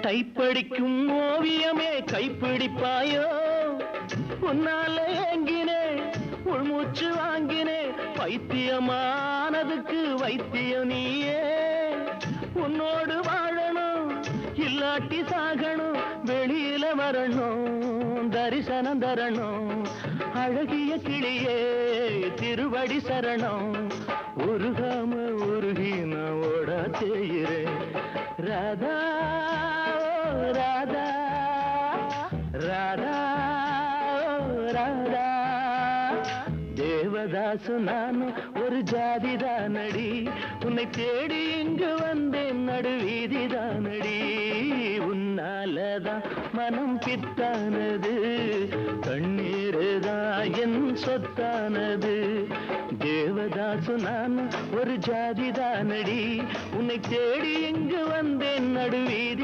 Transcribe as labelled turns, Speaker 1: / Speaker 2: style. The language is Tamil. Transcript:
Speaker 1: டைப்படிக்கும் ஓவியமே கைப்பிடிப்பாயோ உன்னால ஏங்கினே உள்மூச்சு வாங்கினே பைத்தியமானதுக்கு வைத்தியம் நீயே உன்னோடு வாழணும் இல்லாட்டி சாகணும் வெளியில வரணும் தரிசனம் தரணும் அழகிய கிளியே திருவடி சரணம் உருகாம உருகி நான் ஓட செய்கிறேன் ராதா ராதா ராதா ராதா தேவதாசு நானும் ஒரு ஜாதிதானடி உன்னை தேடி இங்கு வந்தேன் நடுவீதிதானடி உன்னாலதான் மனம் பித்தானது கண்ணீருதான் என் சொத்தானது தேவதாசு நானும் ஒரு ஜாதிதானடி உன்னை தேடி இங்கு வந்தேன் நடுவீதி